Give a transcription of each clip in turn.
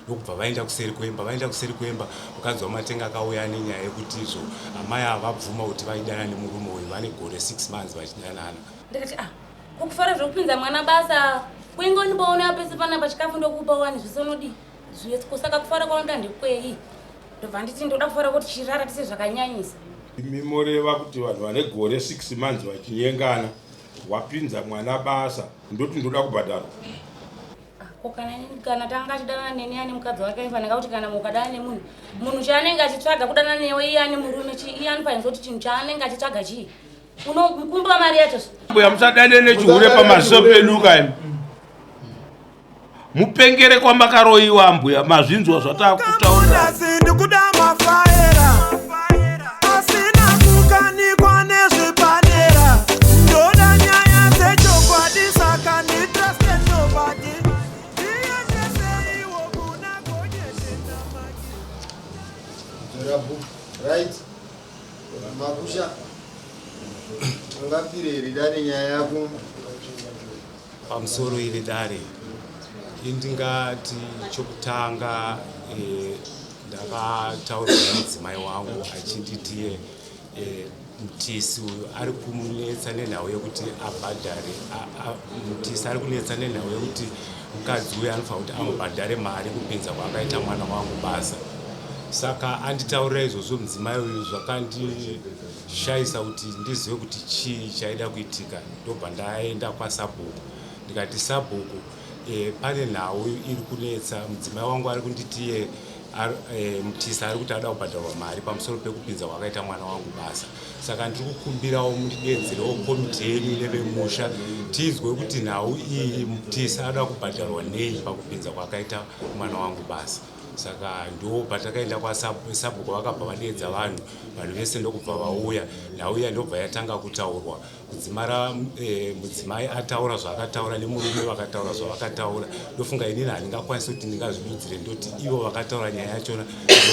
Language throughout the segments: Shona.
ndokubva vaenda kuseri kwemba mukadzi wamatenga akauya nenyaya yekuti izvo amai ava vabvuma kuti vaidana nemurume uyu vane gore 6 months vachidanana. Ndikati kukufara zvokupinza mwana basa kuingoniboona pese panapa chikafu ndokupa wani zvisonodi kusaka kufara kwaunoda ndekwei ndobva nditi ndoda kufara kuti chirara tise zvakanyanyisa. Mimoreva kuti vanhu vane gore 6 months vachinyengana wapinza mwana basa ndoti ndoda kubhadharwa. Kana tanga achidana neni ane mukadzi wake ifanira kuti kana mukadana nemunhu chaanenge achitsvaga kudana newe iye ane murume iye anofanira kuti chinhu chaanenge achitsvaga chii unokumba mari yacho. Mbuya musadane nechihure pamaziso penuka imi mupengere kwamakaroyiwa mbuya mazvinzwa zvatakutaura. Right? Makusha. Ngapire ridare nyaya yako. Pamusoro iri dare indingati chokutanga ndakataura nemudzimai wangu achinditi mutisi uyu ari kumunetsa nenhau yekuti abhadhare mutisi ari kunetsa nenhau yekuti mukadzi uyu anofanira kuti amubhadhare mari kupinza kwaakaita mwana wangu basa. Saka anditaurira izvozvo mudzimai uyu zvakandishayisa kuti ndizive kuti chii chaida kuitika. Ndobva ndaenda kwasabhuku ndikati sabhuku pane nhau iri kunetsa mudzimai wangu ari kunditi mutisa ari kuti ada kubhadharwa mari pamusoro pekupinza kwakaita mwana wangu basa. Saka ndiri kukumbirawo mudedzerewo komiti yenyu nevemusha tizwe kuti nhau iyi mutisa ada kubhadharwa nei pakupinza kwakaita mwana wangu basa. Saka ndo patakaenda kwasabhuku vakabva vadedza vanhu vese ndokubva vauya nauya ndobva yatanga kutaurwa mudzimai ataura zvakataura nemurume vakataura zvavakataura. Ndofunga inini handingakwanisi kuti ndingazvidudzire ndoti ivo vakataura nyaya yachona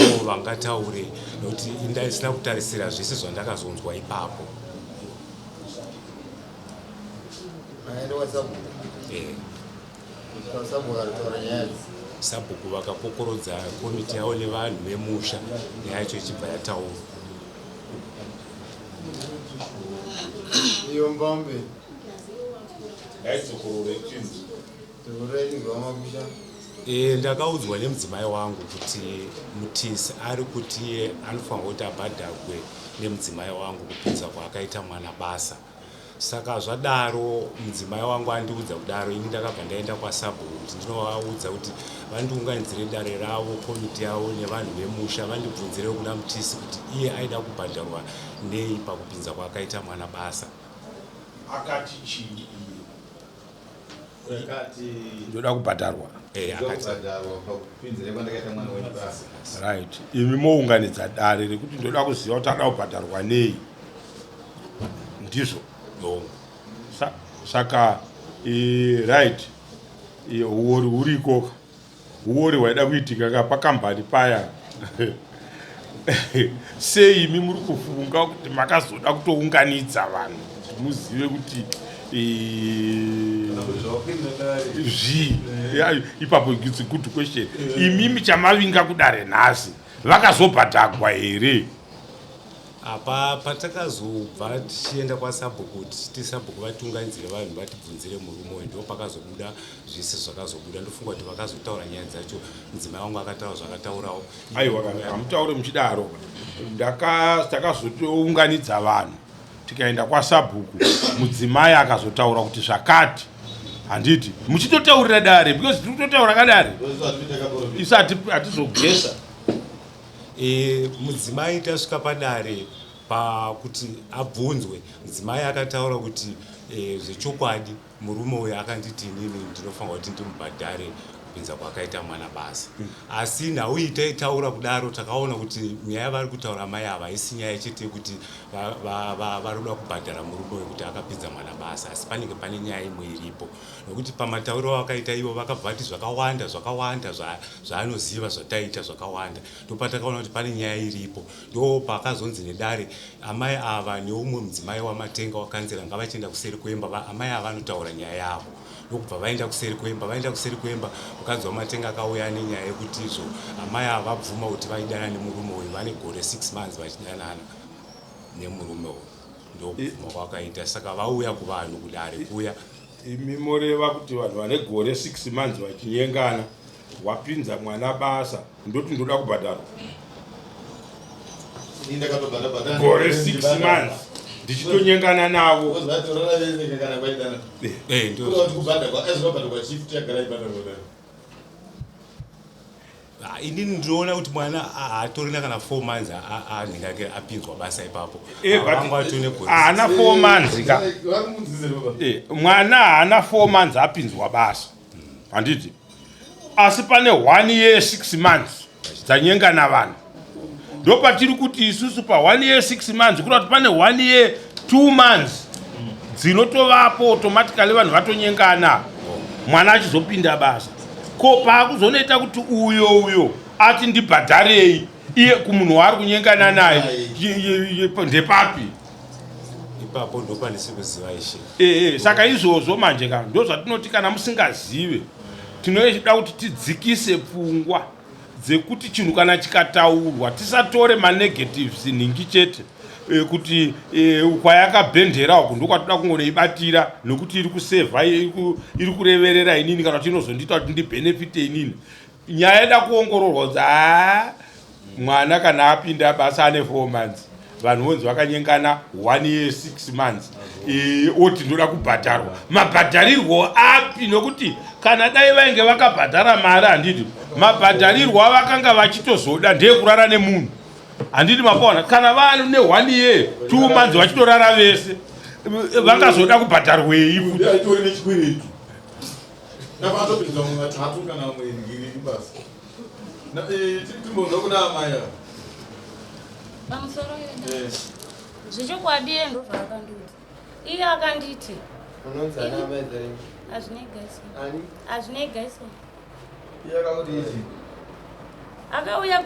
ndo vangataure nokuti ndisina kutarisira zvese zvandakazonzwa ipapo. Sabhuku vakakokorodza komiti yavo nevanhu vemusha nyaya yacho ichibva yataurwa. Iyo mbambe. Ndakaudzwa nemudzimai wangu kuti mutisi ari kuti iye anofanira kuti abhadharwe nemudzimai wangu kupinza kwaakaita mwana basa. Saka zvadaro mudzimai wangu andiudza kudaro ini ndakabva ndaenda kwasabhuku kuti ndinovaudza kuti vandiunganidzire dare ravo komiti yavo nevanhu vemusha vandibvunzire kuna mutisi kuti iye aida kubhadharwa nei pakupinza kwaakaita mwana basa. Akati chii ndoda kubhadharwa. Right. Imi mounganidza dare rekuti ndoda kuziva kuti ada kubhadharwa nei ndizvo. Saka right uori uriko uori hwaida kuitika pakambani paya sei imi muri kufunga kuti makazoda kutounganidza vanhu kuti muzive kuti ipapo it's a good question. Imi chamavinga kudare nhasi vakazobhadhagwa here? Apa patakazobva tichienda kwasabhuku kuti chiti sabhuku vatiunganidzire vanhu vatibvunzire murume uyu ndo pakazobuda zvese zvakazobuda. Ndofunga kuti vakazotaura nyaya dzacho mudzimai wangu akataura zvakataurawo. Aiwa hamutaure muchidaro takazotounganidza vanhu tikaenda kwasabhuku mudzimai akazotaura kuti zvakati handiti muchitotaurira dare because tiri kutotaura kadare isu hatizogesa. Mudzimai tasvika padare pakuti abvunzwe mudzimai akataura kuti zvechokwadi murume uyu akanditi inini ndinofanira kuti ndimubhadhare kupinza kwakaita mwana basa. Asi nhau iyi taitaura kudaro takaona kuti nyaya vari kutaura mai ava haisi nyaya chete yekuti varoda kubhadhara murume uyu kuti akapinza mwana basa, asi panenge pane nyaya imwe iripo nokuti pamatauriro vakaita ivo vakabva vati zvakawanda zvaanoziva zvataita zvakawanda. Ndopatakaona kuti pane nyaya iripo. Ndo pakazonzi nedare amai ava neumwe mudzimai wamatenga wakanzera ngavachienda kuseri kwemba amai ava anotaura nyaya yavo. ndokubva vaenda kuseri kwemba ukanzwa matenga akauya nenyaya yekuti izvo amai havabvuma kuti vaidana nemurume uyu vane gore 6 months vachidanana nemurume uyu ndokubvuma kwakaita saka vauya kuvanhu kuti ari kuya imi moreva kuti vanhu vane gore 6 months vachinyengana wapinza mwana basa ndoti ndoda kubhadharwa gore 6 months ndichitonyengana navo inini ndinoona kuti mwana hatorina kana 4 months anenge apinzwa basa ipapo haana 4 months ka mwana haana 4 months apinzwa basa handiti asi pane 1 year 6 months dzanyengana vanhu ndopatiri kuti isusu pa 1 year 6 months kuti pane 1 year 2 months dzinotovapo automatically vanhu vatonyengana mwana achizopinda basa ko paakuzonoita kuti uyo ati ndibhadharei iye kumunhu waari kunyengana naye ndepapi ipapo ndokwanisi kuziva ishe saka izvozvo manje kana ndozvatinoti kana musingazive tinoda kuti tidzikise pfungwa dzekuti chinhu kana chikataurwa tisatore manegatives ningi chete kuti kwayakabhendera uku ndokwatoda kungoibatira nokuti iri kusevha iri kureverera inini kana kuti inozondiita kuti ndibhenefite inini nyaya yeda kuongororwa kuti mwana kana apinda basa ane 4 months vanhu vonzi vakanyengana 1 year 6 months oti ndoda kubhadharwa mabhadharirwo api nokuti kana dai vainge vakabhadhara mari handiti mabhadharirwo avakanga vachitozoda ndeyekurara nemunhu handiti mapaona kana vane 1 year 2 months vachitorara vese vakazoda kubhadharwei pamusoro zvichokwadi endo zvaakandiuti iye akanditi hazvinegaiso akauya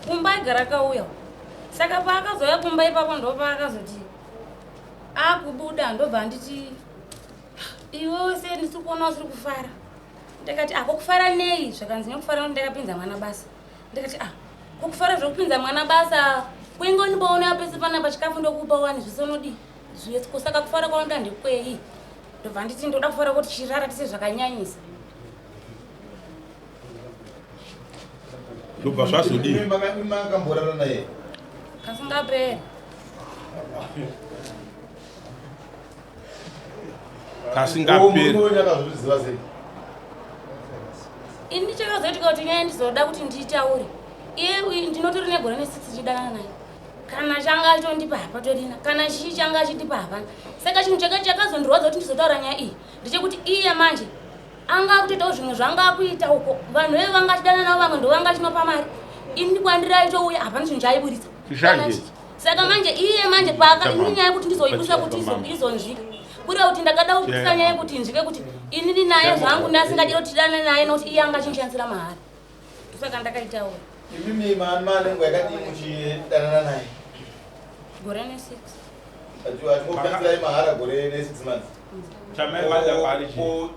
kumba aigara akauya saka paakazouya kumba ipapo ndopaakazoti akubuda ndobva handiti iwewe se ndisi kuona usiri kufara ndikati kokufara nei zvakanzi nekufara ndakapinza mwana basa ndikati kokufara zvokupinza mwana basa kuingoniboona pese panapa chikafu ndokupa wani zvisonodi zvietiko saka kufara kwaunoda ndekwei ndobva nditi ndoda kufara kuti chirara tise zvakanyanyisa ndobva zvazodii kasingaperi ini ndichakazoitika kuti nyaya ndizoda kuti ndiitaure iye ndinotori negore ne6 chidanana naye kana changa achitondipa hapatorina kana chii changa achitipa hapana saka chinhu chakazondirwadza kuti ndizotaura nyaya iyi ndechekuti iye manje anga akutoitawo zvimwe zvanga akuita uko vanhu veve vanga achidana navo vamwe ndo vanga achinopa mari ini kwandiraitouya hapana chinhu chaiburitsa saka manje iye manje ini nyaya yekuti ndizoibusa kuti izonzvika kureva kuti ndakada kubusa nyaya yekuti nzvike kuti inini naye zvangu ndasingadiro tidane naye nokuti iye anga achinishandisira mahari ndosaka ndakaitaura imimi manengo yakadii muchidanana naye gore ne6 atimopenzai mahara gore ne6 months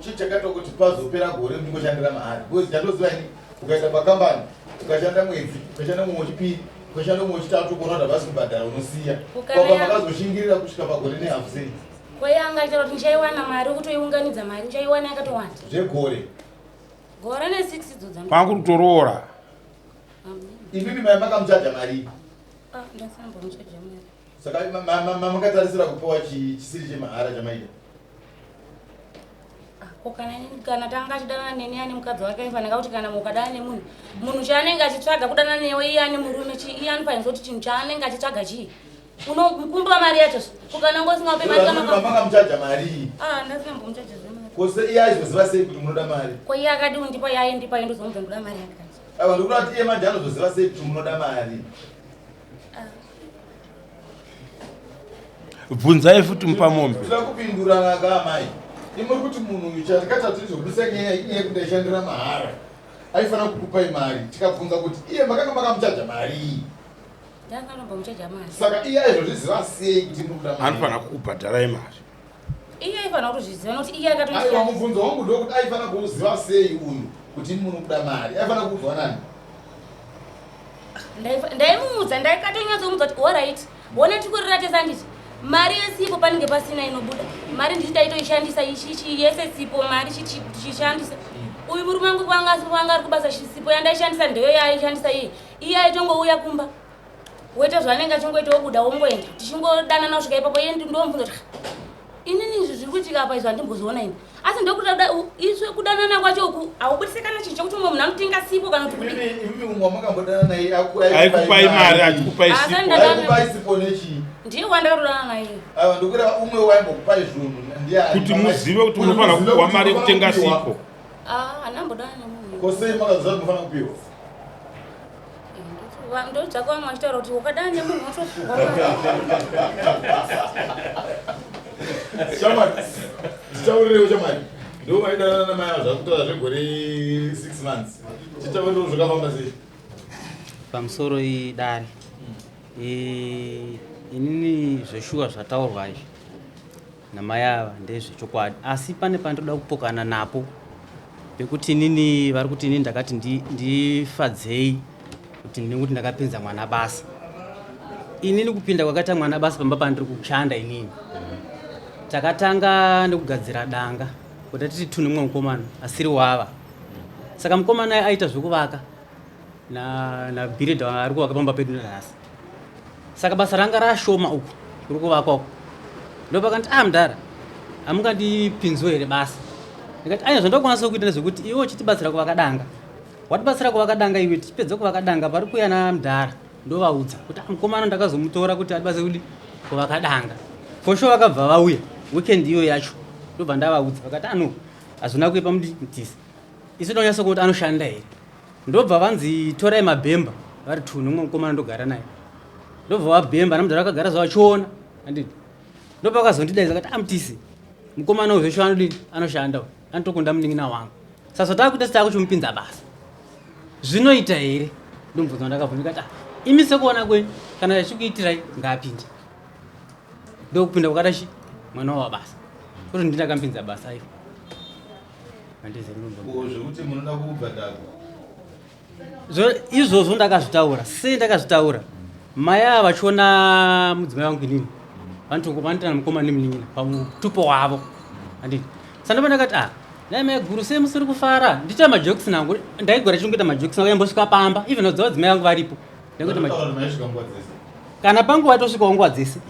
chichakato kuti pazopera gore ndingoshandira mahari because chandoziva ini ukaenda pakambani ukashanda mwedzi ukashanda mumwe wechipiri ukashanda mumwe wechitatu kuona kuti havasi kubhadhara unosiya kwapa makazoshingirira kusvika pagore nehafu sei kweyanga chero kuti ndichaiwana mari kutoiunganidza mari uchaiwana yakatowanda zvegore gore ne6 idzodzo kwangurutoroora imimi mai makamuchaja mari ndasambomuchaja mari saka makatarisira kupiwa chisiri chemahara chamaita kana tanga achidana neni ane mukadzi wake aifanira kuti kana mukadana nemunhu chaanenge achitsvaga kudana newe iye ane murume iye anofanirwa kuti chinhu chaanenge achitsvaga chii unokumba mari yacho ukanangosingape makamuchaja mari ndasambomuchaja zvemari kose iye aizoziva sei kuti munoda mari ko iye akati undipa iye aindipa ndozomubva ndoda mari yakati ava ndikuda kuti iye manje anozoziva sei kuti munoda mari bvunzai futi mupamombe tira kupindura ngaamai imuri kuti munhu uyu chatikatatu izobudisa nyaya inyaya kuti aishandira mahara aifanira kukupai mari tikabvunza kuti iye makanga makamuchaja mari ndakanombomuchaja mari saka iye aizozviziva sei kuti muri kuda mari anofanira kukubhadharai mari iye aifanira kuzviziva nokuti iye aiwa akatondira mubvunzo wangu ndokuti aifanira kuuziva sei uyu kuti muno kuda mari aifanira kuudzwa nani ndaimuudza ndaikatonyatsomuudza kuti allright wona tikurira tese anditi mari yesipo panenge pasina inobuda mari nditi taitoishandisa ichichi yese sipo mari tichishandisa uyu murume wangu vanga ari kubasa sipo yandaishandisa ndeyo yaaishandisa iye aitongouya kumba woita zvaanenge achingoita wobuda wongoenda tichingodana nawo svika ipapo iye ndomubvunza kuti inini izvi zviri kuitika apa izvo handimbozoona ini asi ndokuti iswe kudanana kwacho uku haubudisi kana chinhu chekuti umwe munhu anotenga sipo kana kuti imi umwe wamakambodana naye aikupai mari achikupai aikupai sipo nechii ndiye wandakatodana naye aiwa ndokuti umwe waimbokupai zvinhu kuti muzive kuti munofanira kupiwa mari yekutenga sipo handambodana nemunhu kosei makaziva kuti mufanira kupiwa ndodzakava machitaura kuti ukadana nemunhu watopiwa shamari titaurirewo shamari ndo maidanana namai avo zvakutaura zvegore 6 months titaurirewo zvakafamba sei pamusoro idare inini zveshuwa zvataurwa izvi namai ava ndezvechokwadi asi pane pandoda kupokana napo pekuti inini vari kuti inini ndakati ndifadzei kuti nekuti ndakapinza mwana basa inini kupinda kwakaita mwana basa pamba pandiri kushanda inini takatanga nekugadzira danga kuti titi tune mumwe mukomana asiri wava saka mukomana aita zvekuvaka nabhiredha ari kuvaka pamba pedu nanhasi saka basa ranga rashoma uku kuri kuvakwa uku ndopakanti mudhara hamungandipinziwo here basa ndikati anya zvandakwanisa kuita nezvekuti iwe uchitibatsira kuvaka danga watibatsira kuvaka danga iwe tichipedza kuvaka danga pari kuuya namudhara ndovaudza kuti mukomana ndakazomutora kuti adibatsire kuti kuvaka danga fosho vakabva vauya weekend iyo yacho ndobva ndavaudza vakati hazvina kuipa mutisi isu tonyasa kuti anoshanda here ndobva vanzi torai mabhemba vari tunu umwe mukomana ndogara naye ndobva vabhemba namudhara vakagara zvavachiona anditi ndopakazondidaidza kati mutisi mukomana uzvesho anoshanda anotokunda munin'ina wangu sasa taakuita sitakuchimupinza basa zvinoita here ndomubvunza ndakabvunza kati imi sekuona kwenyu kana yachikuitirai ngaapinde ndokupinda kwakadashi mwana wabasa kuti ndindakamupinza basa iyo zvekuti munoda kubhadharwa izvozvo ndakazvitaura sei ndakazvitaura mai ava vachiona mudzimai wangu inini vanotana mukoma nemunin'ina pamutupo wavo anditi sandopa ndakati nai mai guru sei musiri kufara ndiita majokisi nangu ndaigora chingoita majokisi nangu yambosvika pamba even nodzava vadzimai vangu varipo kana panguva tosvikawo nguva dzese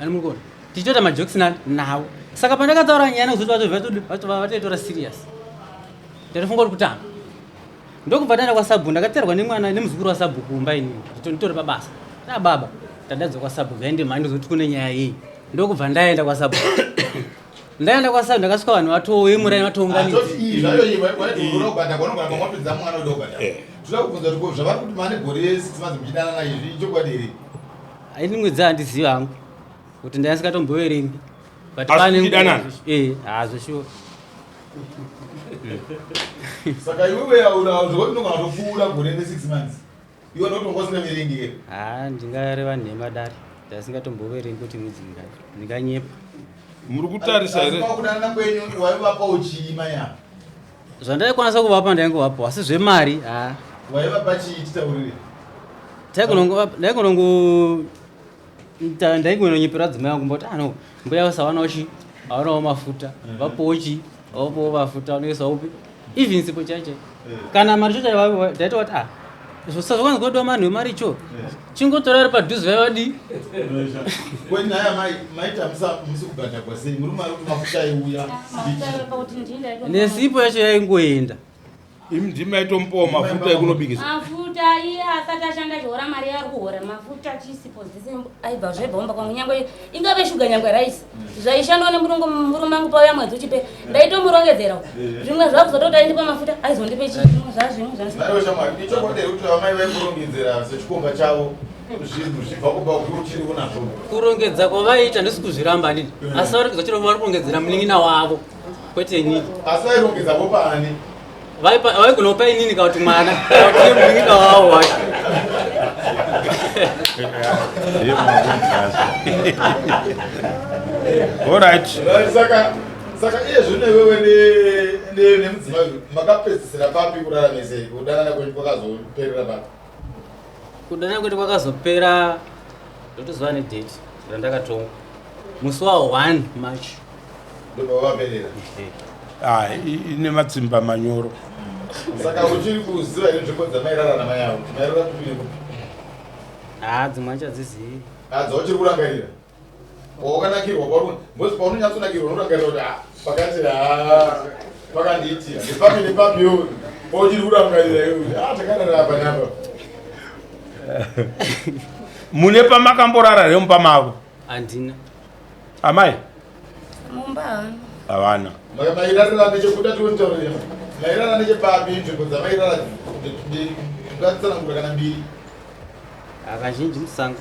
animukona tichitoita majokisi nawo saka pandakataura nyaya nekuzoti vatoitora serious ndatofunga kuti kutamba ndokubva ndaenda kwasabu ndakateerwa nemwana nemuzukuru wasabu kumba inini nditori pabasa baba tadadzwa kwasabu vaende mhandi zoti kune nyaya yei ndokubva ndaenda kwasabu ndaenda kwasabu ndakasvika vanhu vatoemurai vatounganidzi aini mwedzi handiziva hangu kuti ndaisingatomboverengi zveshuwa saka iwewe zvekuti ndogona kutopfuura gore ne6 months iwe ndotongosingaverengi here ndingareva nhema dare ndaisingatomboverengi kuti mwedzi ndinganyepa muri kutarisa here kudanana kwenyu waivapawo chiima ya zvandaikwanisa kuvapa ndaingovapawo asi zvemari waivapa chii titaurire ndaingononyepera dzimai yangu mboti mbuya vasawanawo chi avanawo mafuta vapowo chi avapowo mafuta vanoisa upi even sipo chaicho kana mari chocha ndaitoti zvosazvakwanza kudiwa manhu wemari cho chingotora ri padhuze vaivadi kwenyaya maita musi kubhadharwa sei muri mari kuti mafuta aiuya nesipo yacho yaingoenda imi ndimaitombowa mafuta ekunobikisa mafuta iye asati ashanda chihora mari yari kuhora mafuta chisipo dzese aibva zvebhomba kwangu nyangwe ingave shuga nyangwe raisi zvaishandwa nemurume angu pauya mwedzi uchipera ndaitomurongedzera zvimwe zvakuzototi aindipa mafuta aizondipe chimwe zvazvinoichokoderi kuti vamai vaikurongedzera sechikomba chavo zvinhu zvibva kubva kuchiri kunazvo kurongedza kwavaiita ndisi kuzviramba ndini asi vari kuzochira vari kurongedzera munin'ina wavo kwete inini asi vairongedzapo pani vaigunopa inini kauti mwana kauti munin'ina wavo wacho Alright. Saka iye zvino wewe nemudzimai makapedzisira papi kuraramisa kudanana kwenyu kwakazoperera papi? Kudanana kwedu kwakazopera ndotozova nedate randakatonga musi wa 1 March. Ndopawaperera. Ine matsimba manyoro. Saka uchiri kuziva ine nzvimbo dzamairara namai avo mairara kupi nekupi? Dzimwe hachadzizivi. Dzauchiri kurangarira wakanakirwa kwauri mbozi paunonyatsonakirwa unorangarira kuti pakati pakandiitira nepapi nepapiwo pauchiri kurangarira iwe takarara apa napa. Mune pamakamborara remumba mavo? Handina. Amai? Mumba havana. Mairarira nechekuda tionitaurira mairara nechepapi nzvimbo dzamairara ngatitsanangura kana mbiri? Kazhinji musango.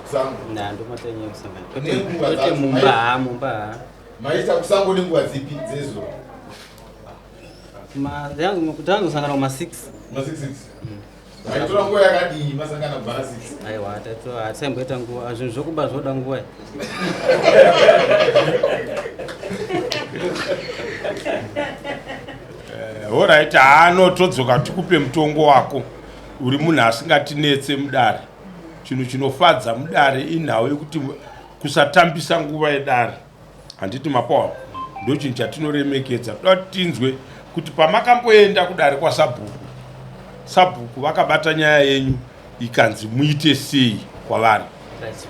Kusango. Ndomatanyanya kusangana. Nenguva Tote dzacho mumba. maita kusango nenguva dzipi dzezuva? Tanga kusangana kuma 6. Ma 6 maitora nguva yakadii masangana kubva na 6? Aiwa hatisamboita nguva zvinhu zvokuba zvoda nguva. Alright, todzoka tikupe mutongo wako uri munhu asingatinetse mudare. Chinhu chinofadza mudare inhau yekuti kusatambisa nguva yedare. Handiti mapawa ndo chinhu chatinoremekedza. Toda kuti tinzwe kuti pamakamboenda kudare kwasabhuku vakabata nyaya yenyu ikanzi muite sei kwavari.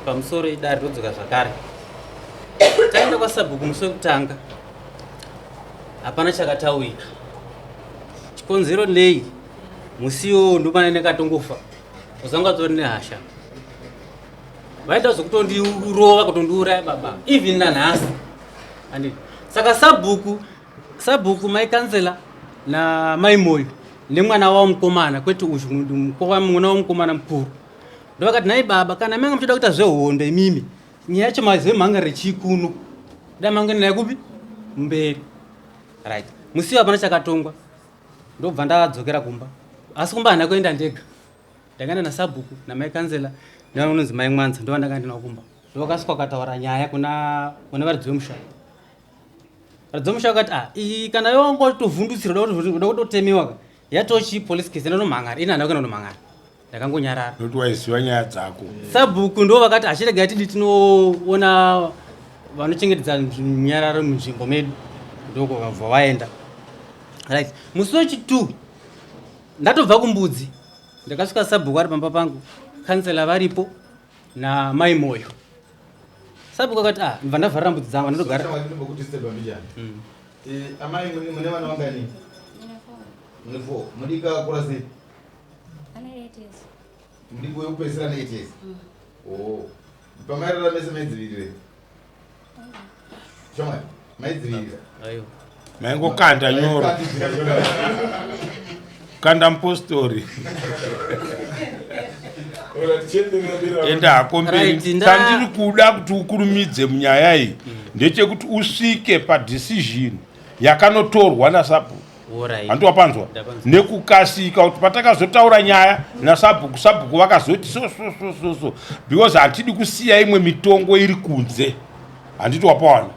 Pamusoro idare todzoka zvakare. Taenda kwasabhuku musi wekutanga hapana chakataurika. Chikonzero nei musiwo ndopana ndakatongofa uzanga tori nehasha vaita zvokutondirova kutondiuraya baba even nanhasi handiti. Saka sabhuku maikanzela namai moyo nemwana wavo mukomana kwete uyu mwana wavo mukomana mukuru ndovakati nai baba kana manga muchida kuita zvehondo imimi nyaya yacho mazive mhangarire chikuno da mangenera kupi mberi right. Musiwo hapana chakatongwa ndobva ndadzokera kumba asi kumba handina kuenda ndega ndakaenda nasabhuku namai kanzela nevanonzi mai mwanza ndova ndakaenda navo kumba ndovakasvika vakataura nyaya kuna varidzi vemusha. Varidzi vemusha vakati kana iwangotovhundutsira uda kutotemewa yatochi police case inonomhangara ina handina kuenda kunomhangara ndakangonyarara nokuti waiziva nyaya dzako. Sabhuku ndo vakati achirega tidi tinoona vanochengetedza nyararo munzvimbo medu ndoko vabva vaenda right. Musi wechi2 ndatobva kumbudzi ndakasvika sabhuku ari pamba pangu kansela varipo namai moyo. Sabhuku akati ndibva ndavharira mbudzi dzangu ndinogara. Amai mune vana vangani? Mune 4. Mudika kura sei? Mudiki wekupedzisira ne 8 years. Pamairara mese maidzivirire shamwari maidzivirira maingokanda nyoro kanda mupostori enda hako mberi. Chandiri kuda kuti ukurumidze munyaya iyi ndechekuti usvike padecision yakanotorwa nasabhuku. Handi wapanzwa nekukasika kuti patakazotaura nyaya nasabhuku vakazoti so because hatidi kusiya imwe mitongo iri kunze. Handiti wapawana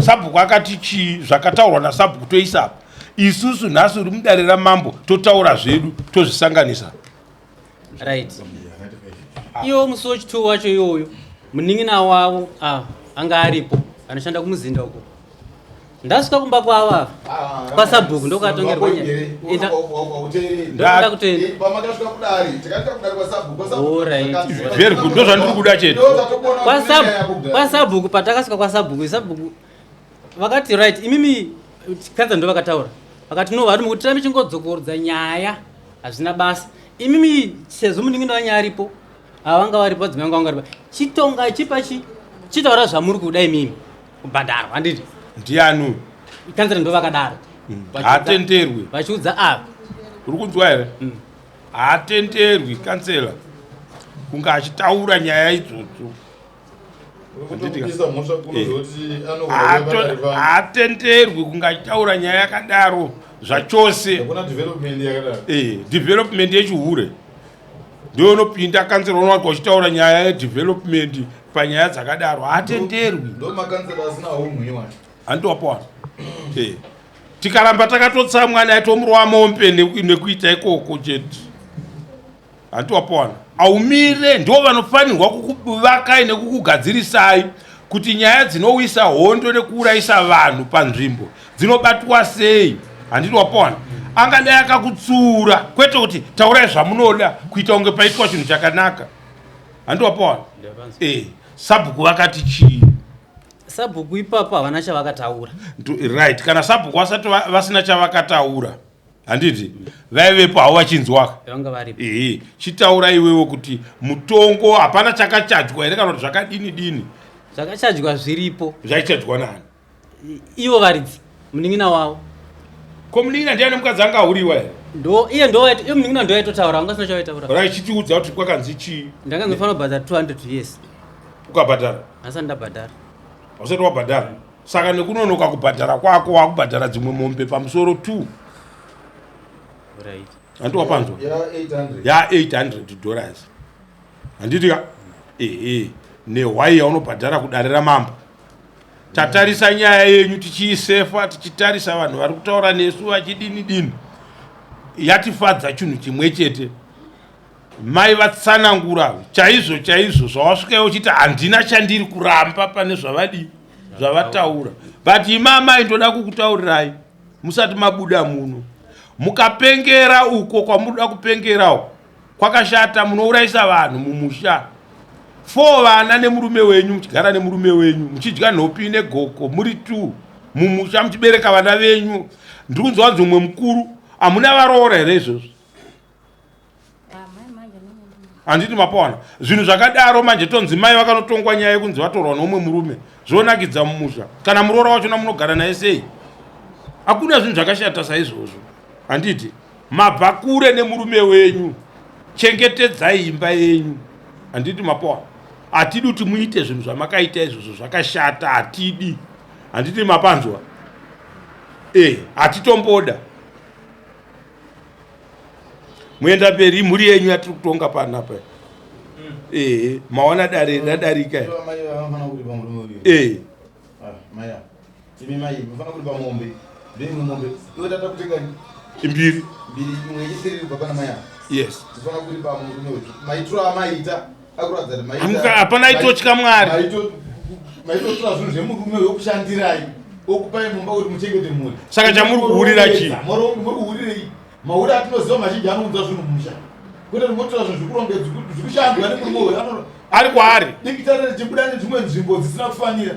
sabhuku akati chii zvakataurwa nasabhuku toisapa isusu nhasi uri mudare ramambo totaura zvedu tozvisanganisa right. Iwo musi wechi2 wacho iyoyo munin'ina wavo anga aripo anoshanda kumuzinda uko. Ndasvika kumba kwavo kwasabhuku ndokatongerwa very good ndo zvandiri kuda chete kwasabhuku. Patakasvika kwasabhuku vakati right imimi kanza ndo vakataura vakati no vari mukuti tirambe chingodzokorodza nyaya hazvina basa imimi sezvo munin'ina wanyaya aripo vanga varipo vadzimai vanga vanga varipo chitonga chipachi chitaura zvamuri kuda imimi kubhadharwa handiti ndianu kansela ndo vakadaro hatenderwi vachiudza ava uri kunzwa here hatenderwi kansela kunge achitaura nyaya idzodzo hatenderwi kunge achitaura nyaya yakadaro zvachose. Development yechihure ndio unopinda kansela unowanika uchitaura nyaya yedevelopment panyaya dzakadaro haatenderwi. Ndo makansela asina umwe wacho. Handopona. Tikaramba takatotsa mwana aitomurwa mombe nekuita ikoko chete. Handopona. Aumire ndo vanofanirwa kukuvakai nekukugadzirisai kuti nyaya dzinowisa hondo nekuurayisa vanhu panzvimbo dzinobatwa sei. Handopona. Angadai akakutsura kwete kuti taurai zvamunoda kuita kunge paitwa chinhu chakanaka. Handopona. Sabhuku vakati chii? Sabhuku ipapo havana chavakataura. Right, kana sabhuku vasina chavakataura handiti vaivepo havo vachinzwaka. Vanga varipo. Chitaura iwewe kuti mutongo hapana chakachajwa here kana kuti zvakadini. Zvakachajwa zviripo. Zvaichajwa nani? Ivo varidzi munin'ina wavo. Ko munin'ina ndiani mukadzi anga auriwa here? Iye munin'ina ndo aitotaura, vanga sina chavaitaura. Raichitiudza kuti kwakanzi chii? Ndakangofanira kubhadhara 200 yes. Ukabhadhara? Asati ndabhadhara. Usati wabhadhara? Saka nekunonoka kubhadhara kwako wakubhadhara dzimwe mombe pamusoro 2. Right. Handi wapanzwa? Ya $800. Handiti ka? Nehwai yaunobhadhara kudarira mambo. Tatarisa nyaya yenyu tichiisefa tichitarisa vanhu vari kutaura nesu vachidini. Yatifadza chinhu chimwe chete. Mai vatsanangura chaizvo zvawasvika uchiti handina chandiri kuramba pane zvavataura. But imama indoda kukutaurirai musati mabuda muno. Mukapengera uko kwamunoda kupengerawo kwakashata, munourayisa vanhu mumusha. 4 vana nemurume wenyu, muchigara nemurume wenyu, muchidya nhopi negoko muri 2 mumusha, muchibereka vana venyu. Ndiri kunzwa wanzi umwe mukuru hamuna varoora here izvozvo? Handiti mapona. Zvinhu zvakadaro manje tonzi mai vakanotongwa nyaya yekunzi vatorwa nomwe murume. Zvonakidza mumusha. Kana muroora wachona munogara naye sei? Hakuna zvinhu zvakashata saizvozvo. Handiti mabvakure nemurume wenyu. Chengetedzai imba yenyu. Handiti mapona. Hatidi kuti muite zvinhu zvamakaita izvozvo zvakashata, hatidi. Handiti mapanzwa. Hatitomboda. Muenda mberi mhuri yenyu yatiri kutonga panapa. Maona dare radarika. Imbiri. Yes. Hapana itotya Mwari. Maitotora zvinhu zvemurume wekushandirai okupai mumba kuti muchengete mhuri. Saka chamuri kuhurira chii? Muri mauri atinoziva mazhinji anoudza zvinhu mumusha. Kwete munotora zvinhu zvikurongedzwa zvikushandwa nemurume uyu ari kwaari. Dikitarire chibuda nedzimwe nzvimbo dzisina kufanira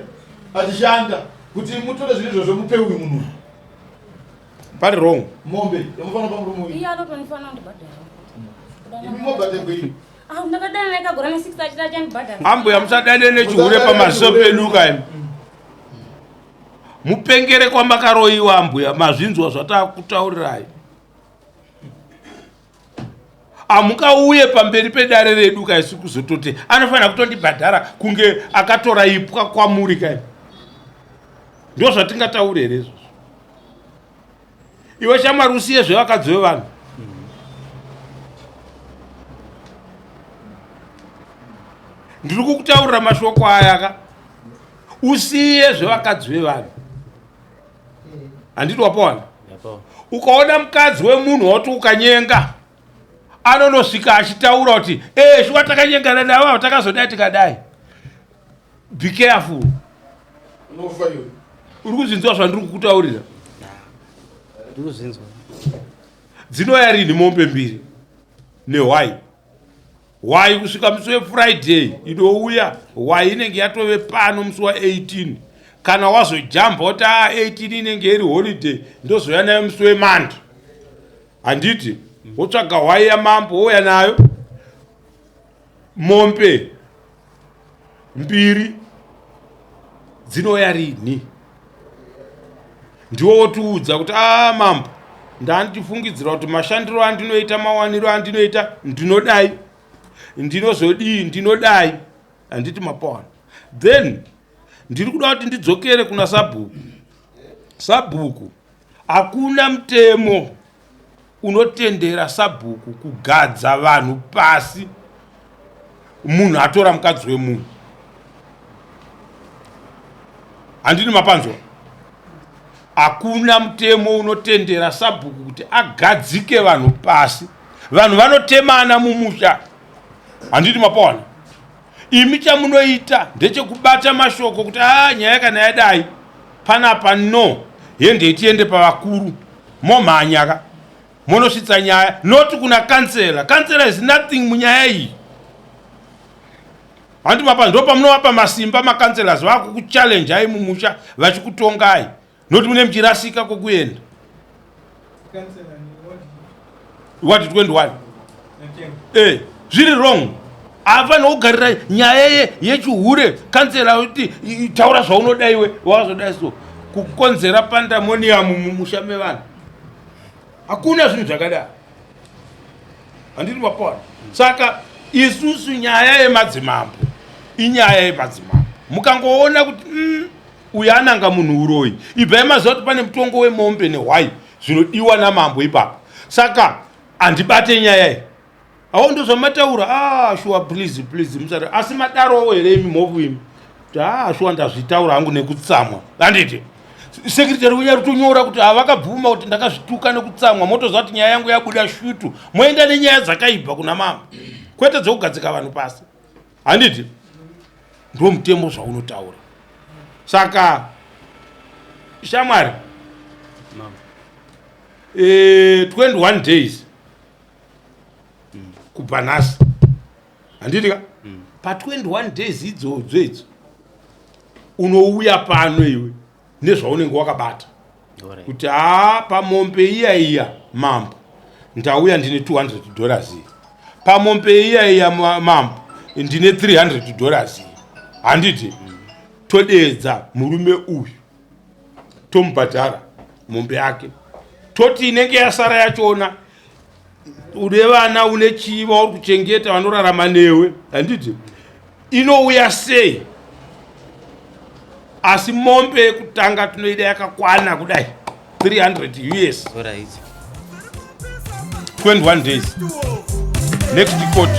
achishanda kuti mutore zvinhu izvozvo mupe uyu munhu. Pari wrong. Mombe yamufanira pamurume uyu. Iye anotonifanira kundibhadhara. Imi mobhadhegwei. Ndakadana nekagora ne6 achita achandibhadhara. Ambuya musadane nechihure pamaziso peduka imi. Mupengere kwamakaroyiwa ambuya, mazvinzwa zvatakutaurirai. Amukauye pamberi pedare redu kaisi kuzototi anofanira kutondibhadhara kunge akatora ipwa kwamuri kai. Ndio zvatingataura here izvozvo. Iwe shamwari usiye zvevakadzi vevanhu. Ndiri kukutaurira mashoko aya ka. Usiye zvevakadzi vevanhu. Handiti wapona? Ukaona mukadzi wemunhu woti ukanyenga anonosvika achitaura kuti shuwa takanyengana navo takazodai tikadai. Be careful. Uri kuzvinzwa zvandiri kukutaurira? Ndiri kuzvinzwa. Dzinoya rini mombe mbiri nehwai? Hwai kusvika musi weFriday inouya, hwai inenge yatove pano musi wa18. Kana wazojamba kuti 18 inenge iri holiday ndozoya nayo musi weMonday. Handiti wotsvaga hwai yamambo wouya nayo. Mombe mbiri dzinoya rini? Ndiwo wotiudza kuti mambo ndandifungidzira kuti mashandiro andinoita, mawaniro andinoita ndinodai, ndinozodii, ndinodai. Handiti mapona. Then ndiri kuda kuti ndidzokere kuna Sabhuku. Sabhuku hakuna mutemo unotendera Sabhuku kugadza vanhu pasi munhu atora mukadzi wemunhu. handini mapanzwa. Hakuna mutemo unotendera Sabhuku kuti agadzike vanhu pasi. Vanhu vanotemana mumusha. Handiti mapawana. Imi chamunoita ndechekubata mashoko kuti nyaya kana yadai panapa no yende itiende pavakuru momhanyaka monosvitsa nyaya not kuna kansela. Kansela is nothing munyaya iyi. Handi mapa ndo pamunovapa masimba makanselas vako kuchallenge ai mumusha vachikutongai not mune mchirasika kokuenda. What 21 zviri wrong. Havana kugarira nyaya yechihure kansela kuti taura zvaunoda iwe wazodai so kukonzera pandemonium mumusha mevanhu. Hakuna zvinhu zvakadaro. Handiti mapawana. Saka isusu nyaya yemadzimambo inyaya yemadzimambo. Mukangoona kuti uyu ananga munhu uroyi, ibvai maziva kuti pane mutongo wemombe nehwai zvinodiwa namambo ipapo. Saka handibate nyaya iyi. Awo ndo zvamataura sure please musati asi madarowo here imi mhovu imi kuti sure ndazvitaura hangu nekutsamwa. Handiti sekretary wenyari kutonyora kuti havakabvuma kuti ndakazvituka nekutsamwa motoziva kuti nyaya yangu yabuda shutu moenda nenyaya dzakaibva kuna mambo kwete dzokugadzika vanhu pasi. Handiti ndo mutemo zvaunotaura. Saka shamwari 21 days kubva nhasi. Handitika pa 21 days idzodzo unouya pano iwe nezvaunenge wakabata kuti pamombe iya mambo ndauya ndine $200 pamombe iya mambo ndine $300. Handiti todedza murume uyu tomubhadhara mombe yake toti inenge yasara yachona une vana une chiva uri kuchengeta vanorarama newe. Handiti inouya sei asi mombe yekutanga tinoida yakakwana kudai $300 21 days next court.